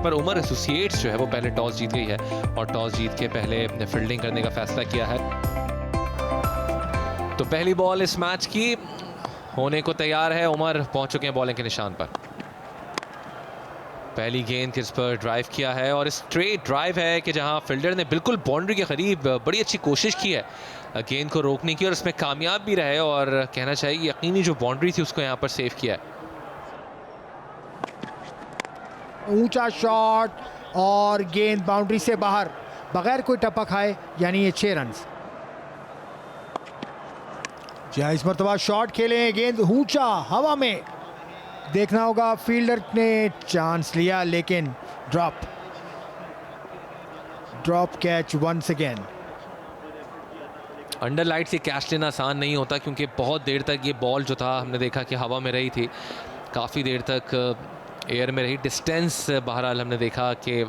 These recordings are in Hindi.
पर उमर एसोसिएट्स जो है वो पहले टॉस जीत गई है और टॉस जीत के पहले फील्डिंग करने का फैसला किया है। तो पहली बॉल इस मैच की होने को तैयार है। उमर पहुंच चुके हैं बॉलिंग के निशान पर। पहली गेंद किस पर ड्राइव किया है और स्ट्रेट ड्राइव है कि जहां फील्डर ने बिल्कुल बाउंड्री के करीब बड़ी अच्छी कोशिश की है गेंद को रोकने की और उसमें कामयाब भी रहे और कहना चाहिए यकीनी जो बाउंड्री थी उसको यहां पर सेव किया है। ऊंचा शॉट और गेंद बाउंड्री से बाहर बगैर कोई टप्पा खाए, यानी ये 6 रन। जी इस मरतबा शॉट खेले, गेंद ऊंचा हवा में, देखना होगा फील्डर ने चांस लिया लेकिन drop catch once again. Under light से कैच लेना आसान नहीं होता क्योंकि बहुत देर तक ये बॉल जो था हमने देखा कि हवा में रही थी, काफ़ी देर तक एयर में रही। डिस्टेंस बहरहाल हमने देखा कि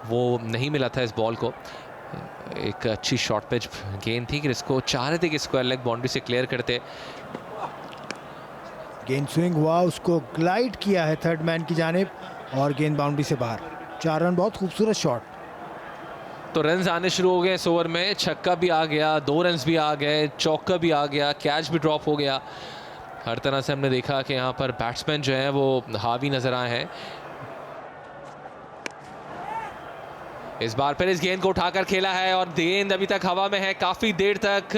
वो नहीं मिला था इस बॉल को। एक अच्छी शॉर्ट पिच गेंद थी कि इसको चाह रहे थे कि स्क्वायर लेग बाउंड्री से क्लियर करते। गेंद स्विंग हुआ, उसको ग्लाइड किया है थर्ड मैन की जानिब और गेंद बाउंड्री से बाहर। 4 रन, बहुत खूबसूरत शॉट। तो रन्स आने शुरू हो गए इस ओवर में। छक्का भी आ गया, 2 रन्स भी आ गए, चौका भी आ गया, कैच भी ड्रॉप हो गया। हर तरह से हमने देखा कि यहाँ पर बैट्समैन जो हैं वो हावी नजर आए हैं। इस बार फिर इस गेंद को उठाकर खेला है और गेंद अभी तक हवा में है। काफ़ी देर तक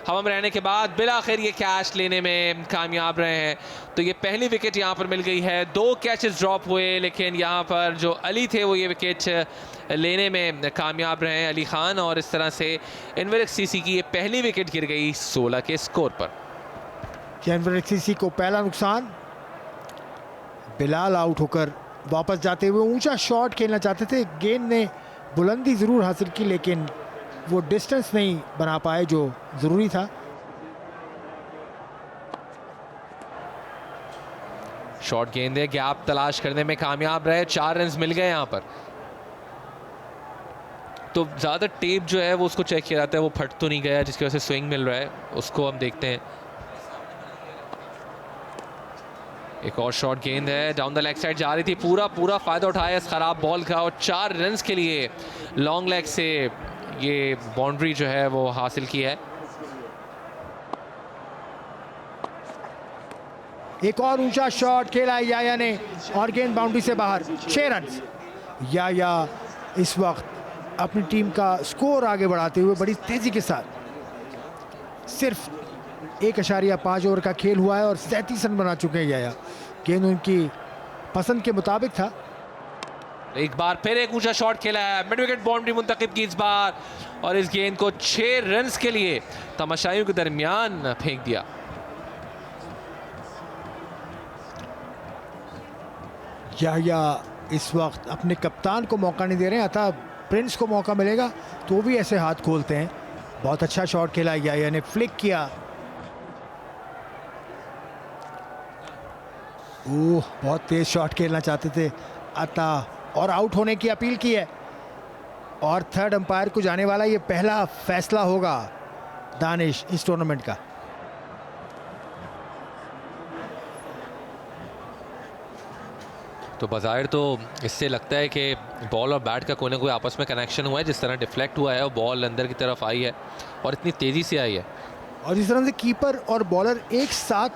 हवा में रहने के बाद बिलाखिर ये कैच लेने में कामयाब रहे हैं। तो ये पहली विकेट यहाँ पर मिल गई है। 2 कैचेस ड्रॉप हुए लेकिन यहाँ पर जो अली थे वो ये विकेट लेने में कामयाब रहे हैं, अली खान, और इस तरह से एनवर एक्सीसी की ये पहली विकेट गिर गई 16 के स्कोर पर। एनवर एक्सीसी को पहला नुकसान। बिलाल आउट होकर वापस जाते हुए ऊंचा शॉट खेलना चाहते थे, गेंद ने बुलंदी ज़रूर हासिल की लेकिन वो डिस्टेंस नहीं बना पाए जो ज़रूरी था। शॉर्ट गेंद है, गैप तलाश करने में कामयाब रहे। 4 रन मिल गए यहाँ पर। तो ज़्यादा टेप जो है वो उसको चेक किया जाता है, वो फट तो नहीं गया जिसकी वजह से स्विंग मिल रहा है, उसको हम देखते हैं। एक और शॉर्ट गेंद है, डाउन द लेग साइड जा रही थी, पूरा फायदा उठाया इस खराब बॉल का और 4 रन के लिए लॉन्ग लेग से ये बाउंड्री जो है वो हासिल की है। एक और ऊंचा शॉट खेला है याया ने और गेंद बाउंड्री से बाहर। 6 रन। याया इस वक्त अपनी टीम का स्कोर आगे बढ़ाते हुए बड़ी तेजी के साथ, सिर्फ 1.5 ओवर का खेल हुआ है और 37 रन बना चुके हैं याया। गेंद उनकी पसंद के मुताबिक था। एक बार फिर एक ऊंचा शॉट खेला है, मिड विकेट बाउंड्री मुंतखब की इस बार और इस गेंद को 6 रन के लिए तमाशाइयों के दरमियान फेंक दिया। याया इस वक्त अपने कप्तान को मौका नहीं दे रहे हैं, अतः प्रिंस को मौका मिलेगा तो भी ऐसे हाथ खोलते हैं। बहुत अच्छा शॉट खेला याया ने, फ्लिक किया। ओह, बहुत तेज शॉट खेलना चाहते थे अतः, और आउट होने की अपील की है और थर्ड अंपायर को जाने वाला ये पहला फैसला होगा दानिश इस टूर्नामेंट का। तो बाज़ाहिर तो इससे लगता है कि बॉल और बैट का कोई ना कोई आपस में कनेक्शन हुआ है। जिस तरह डिफ्लेक्ट हुआ है और बॉल अंदर की तरफ आई है और इतनी तेज़ी से आई है और इस तरह से कीपर और बॉलर एक साथ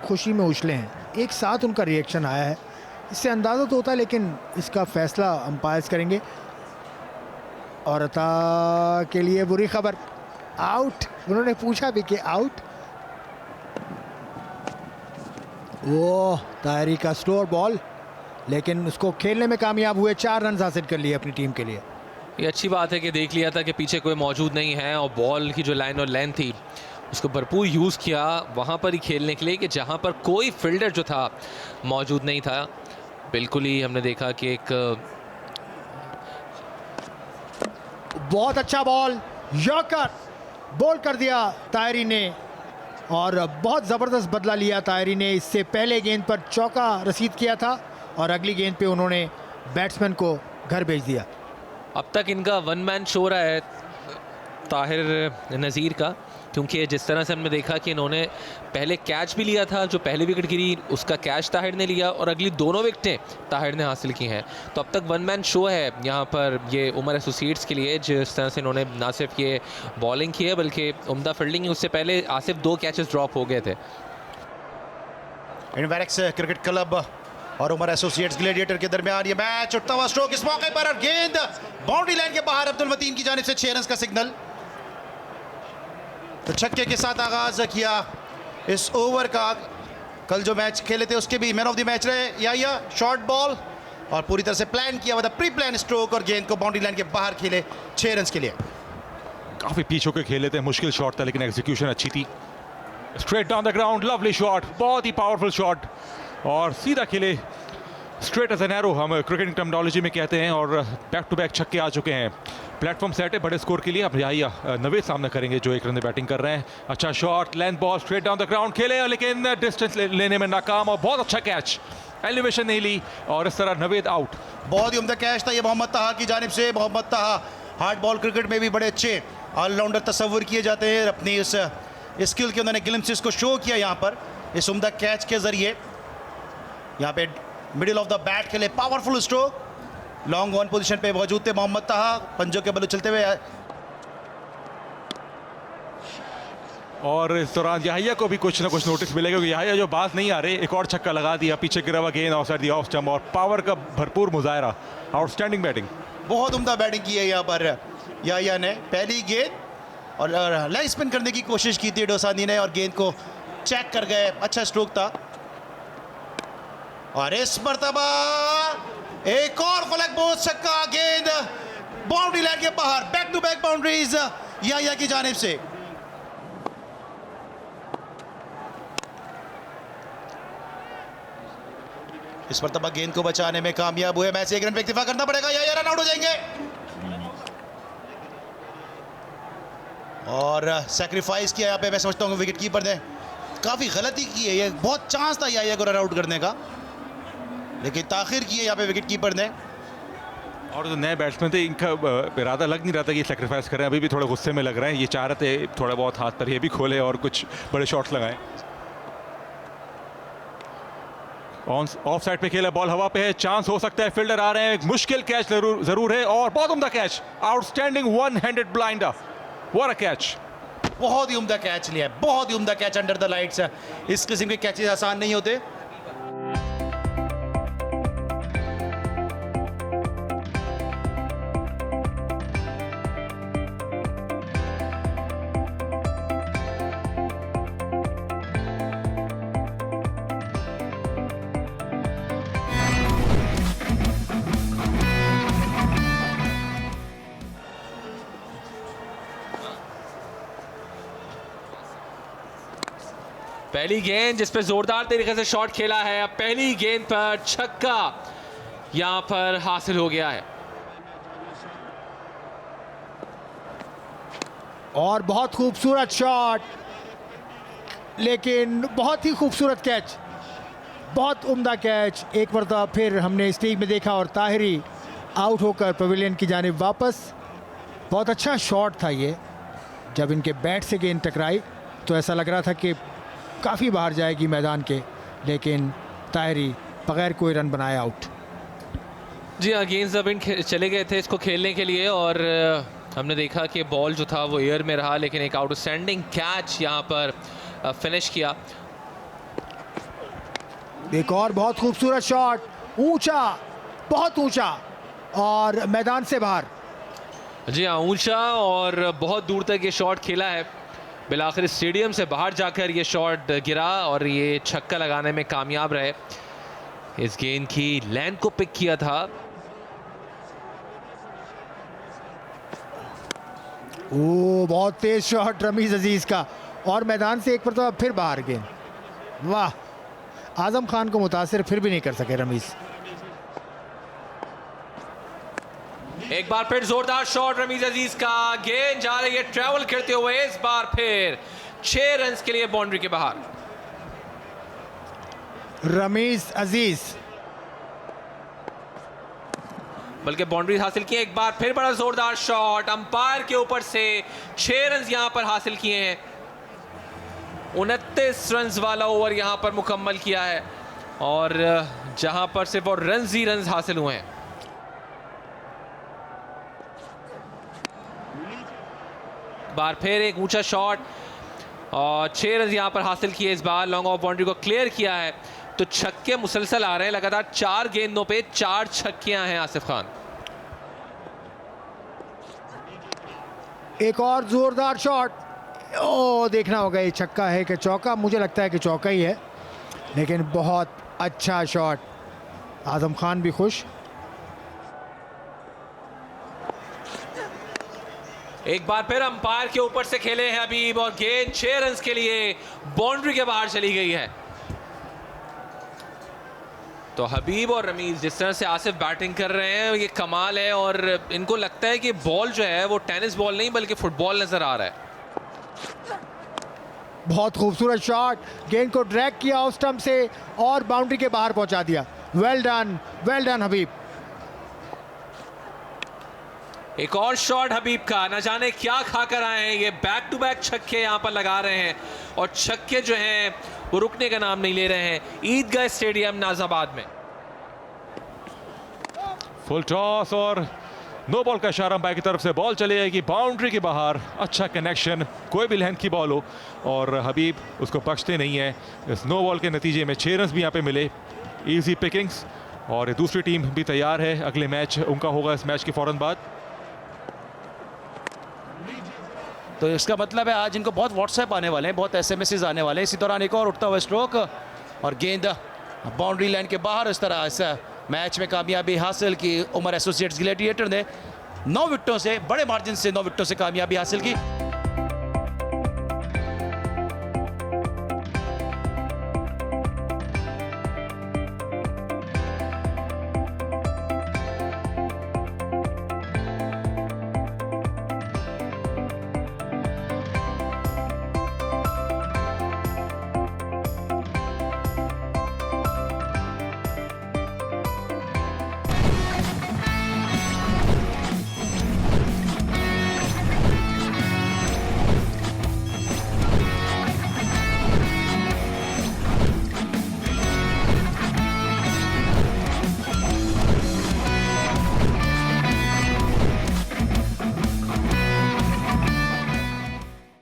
खुशी में उछले हैं, एक साथ उनका रिएक्शन आया है। इससे अंदाज़ा तो होता है लेकिन इसका फैसला अंपायर्स करेंगे। और अता के लिए बुरी खबर, आउट। उन्होंने पूछा भी कि आउट। वो तायरी का स्लोअर बॉल, लेकिन उसको खेलने में कामयाब हुए। 4 रन हासिल कर लिए अपनी टीम के लिए। ये अच्छी बात है कि देख लिया था कि पीछे कोई मौजूद नहीं है और बॉल की जो लाइन और लेंथ थी उसको भरपूर यूज़ किया वहाँ पर ही खेलने के लिए कि जहाँ पर कोई फील्डर जो था मौजूद नहीं था। बिल्कुल ही हमने देखा कि एक बहुत अच्छा बॉल, यॉर्कर बॉल कर दिया तायरी ने और बहुत ज़बरदस्त बदला लिया तायरी ने। इससे पहले गेंद पर चौका रसीद किया था और अगली गेंद पे उन्होंने बैट्समैन को घर भेज दिया। अब तक इनका 1 मैन शो रहा है ताहिर नज़ीर का क्योंकि जिस तरह से हमने देखा कि इन्होंने पहले कैच भी लिया था, जो पहली विकेट गिरी उसका कैच ताहिर ने लिया और अगली दोनों विकेटें ताहिर ने हासिल की हैं। तो अब तक वन मैन शो है यहाँ पर ये उमर एसोसिएट्स के लिए, जिस तरह से इन्होंने ना सिर्फ ये बॉलिंग की है बल्कि उम्दा फील्डिंग। उससे पहले आसिफ 2 कैचेस ड्रॉप हो गए थे। इनवेरेक्स क्रिकेट क्लब और उमर एसोसिएट्स ग्लेडिएटर के दरमियान ये मैच। उठता हुआ स्ट्रोक इस मौके पर, गेंद बाउंड्री लाइन के बाहर। अब्दुल मतीन की जानिब से 6 रन का सिग्नल। तो छक्के के साथ आगाज किया इस ओवर का। कल जो मैच खेले थे उसके भी मैन ऑफ द मैच रहे या शॉर्ट बॉल और पूरी तरह से प्लान किया हुआ था, प्री प्लान स्ट्रोक, और गेंद को बाउंड्री लाइन के बाहर खेले 6 रन के लिए। काफी पीछ होकर खेले थे, मुश्किल शॉट था लेकिन एग्जीक्यूशन अच्छी थी। Straight down the ground, lovely shot, बहुत ही पावरफुल शॉट और सीधा खेले स्ट्रेट एज एन एरो, हम क्रिकेटिंग टर्मिनोलॉजी में कहते हैं। और बैक टू बैक छक्के आ चुके हैं। प्लेटफॉर्म सेट है बड़े स्कोर के लिए। अब यही नवेद सामना करेंगे जो 1 रन में बैटिंग कर रहे हैं। अच्छा shot, length ball, straight down the ground खेले लेकिन डिस्टेंस लेने में नाकाम और बहुत अच्छा कैच, एलिवेशन नहीं ली और इस तरह नवेद आउट। बहुत ही उम्दा कैच था ये मोहम्मद ताहा की जानिब से। मोहम्मद ताहा हार्ड बॉल क्रिकेट में भी बड़े अच्छे ऑलराउंडर तस्वुर किए जाते हैं। अपनी इस स्किल के उन्होंने ग्लिम्प्सेस को शो किया यहाँ पर इस उम्दा कैच के जरिए। यहाँ पे मिडिल ऑफ द बैट खेले, powerful stroke, long on position पे मौजूद थे मोहम्मद ताहा, पंजों के बल चलते हुए। और इस दौरान याहिया को भी कुछ ना कुछ नोटिस मिलेगा क्योंकि याहिया जो बात नहीं आ रहे, एक और छक्का लगा दिया, पीछे गिरा हुआ गेंद ऑफ द ऑफ स्टंप और पावर का भरपूर मुजाहरा। आउटस्टैंडिंग बैटिंग, बहुत उम्दा बैटिंग की है यहाँ पर याहिया ने। पहली गेंद और लेग स्पिन करने की कोशिश की थी डोसानी ने और गेंद को चेक कर गए, अच्छा स्ट्रोक था। और इस मरतबा एक और फलक बोझ छक्का, गेंद बाउंड्री लाइन के बाहर। Back to back boundaries Yahya की जानिब से। इस मरतबा गेंद को बचाने में कामयाब हुए। मैच 1 रन पे इक्तिफा करना पड़ेगा, याहिया रन आउट हो जाएंगे। और सैक्रिफाइस किया यहाँ पे, मैं समझता हूँ विकेट कीपर ने काफ़ी गलती की है। ये बहुत चांस था याहिया को रन आउट करने का लेकिन ताखिर की है यहाँ पे विकेट कीपर ने। और जो नए बैट्समैन थे इनका इरादा लग नहीं रहा था कि सैक्रिफाइस करें, अभी भी थोड़े गुस्से में लग रहे हैं। ये चाह रहे थे थोड़ा बहुत हाथ पर ये भी खोले और कुछ बड़े शॉट्स लगाएं। ऑफ साइड पे खेला, बॉल हवा पे है, चांस हो सकता है, फील्डर आ रहे हैं, मुश्किल कैच जरूर है और बहुत उम्दा catch, outstanding one handed blinder, what a catch. बहुत ही उम्दा कैच लिया है, बहुत ही उम्दा कैच अंडर द लाइट्स। इस किस्म के कैचेस आसान नहीं होते। पहली गेंद जिस पे जोरदार तरीके से शॉट खेला है, अब पहली गेंद पर छक्का यहां पर हासिल हो गया है। और बहुत खूबसूरत शॉट, लेकिन बहुत ही खूबसूरत कैच, बहुत उम्दा कैच। एक मरतबा फिर हमने इस लीग में देखा और ताहिरी आउट होकर पवेलियन की जानिब वापस। बहुत अच्छा शॉट था ये। जब इनके बैट से गेंद टकराई तो ऐसा लग रहा था कि काफ़ी बाहर जाएगी मैदान के, लेकिन ताहिरी बगैर कोई रन बनाए आउट। जी हाँ, गेंद जब इन चले गए थे इसको खेलने के लिए और हमने देखा कि बॉल जो था वो एयर में रहा, लेकिन एक आउटस्टैंडिंग कैच यहाँ पर फिनिश किया। एक और बहुत खूबसूरत शॉट, ऊंचा, बहुत ऊंचा और मैदान से बाहर। जी हाँ, ऊंचा और बहुत दूर तक ये शॉट खेला है। बिलाखिर स्टेडियम से बाहर जाकर ये शॉट गिरा और ये छक्का लगाने में कामयाब रहे। इस गेंद की लेंथ को पिक किया था। ओ बहुत तेज शॉट रमीज अजीज का और मैदान से एक पर तो फिर बाहर गेंद। वाह, आजम खान को मुतासिर फिर भी नहीं कर सके रमीज। एक बार फिर जोरदार शॉट रमीज अजीज का, गेंद जा रही है ट्रैवल करते हुए, इस बार फिर 6 रन के लिए बाउंड्री के बाहर। रमीज अजीज बल्कि बाउंड्री हासिल की। एक बार फिर बड़ा जोरदार शॉट, अंपायर के ऊपर से 6 रन यहां पर हासिल किए हैं। 29 रन वाला ओवर यहां पर मुकम्मल किया है और जहां पर सिर्फ और रन्स ही रन्स हासिल हुए हैं। बार फिर एक ऊंचा शॉट और 6 रन यहां पर हासिल किए इस बार। लॉन्ग ऑफ बाउंड्री को क्लियर किया है तो छक्के मुसलसल आ रहे हैं लगातार। 4 गेंदों पे 4 छक्कियां हैं आसिफ खान। एक और जोरदार शॉट। ओ देखना होगा ये छक्का है कि चौका। मुझे लगता है कि चौका ही है, लेकिन बहुत अच्छा शॉट। आजम खान भी खुश। एक बार फिर अंपायर के ऊपर से खेले हैं हबीब और गेंद 6 रन के लिए बाउंड्री के बाहर चली गई है। तो हबीब और रमीज जिस तरह से आसिफ बैटिंग कर रहे हैं ये कमाल है और इनको लगता है कि बॉल जो है वो टेनिस बॉल नहीं बल्कि फुटबॉल नजर आ रहा है। बहुत खूबसूरत शॉट। गेंद को ड्रैग किया ऑफ स्टंप से और बाउंड्री के बाहर पहुंचा दिया। वेल डन हबीब। एक और शॉट हबीब का, न जाने क्या खाकर आए हैं ये। बैक टू बैक छक्के यहां पर लगा रहे हैं और छक्के जो हैं वो रुकने का नाम नहीं ले रहे हैं। ईदगाह स्टेडियम नाजाबाद में फुल टॉस और नो बॉल का इशारा अंपायर की तरफ से। बॉल चली जाएगी बाउंड्री के बाहर। अच्छा कनेक्शन, कोई भी लेंथ की बॉल हो और हबीब उसको बख्शते नहीं है। इस नो बॉल के नतीजे में 6 रन भी यहाँ पे मिले। इजी पिकिंग्स और दूसरी टीम भी तैयार है। अगले मैच उनका होगा इस मैच के फौरन बाद। तो इसका मतलब है आज इनको बहुत व्हाट्सएप आने वाले हैं, बहुत एसएमएसेस आने वाले हैं। इसी दौरान एक और उठता हुआ स्ट्रोक और गेंद बाउंड्री लाइन के बाहर। इस तरह इस मैच में कामयाबी हासिल की उमर एसोसिएट्स ग्लैडिएटर ने 9 विकेटों से, बड़े मार्जिन से 9 विकेटों से कामयाबी हासिल की।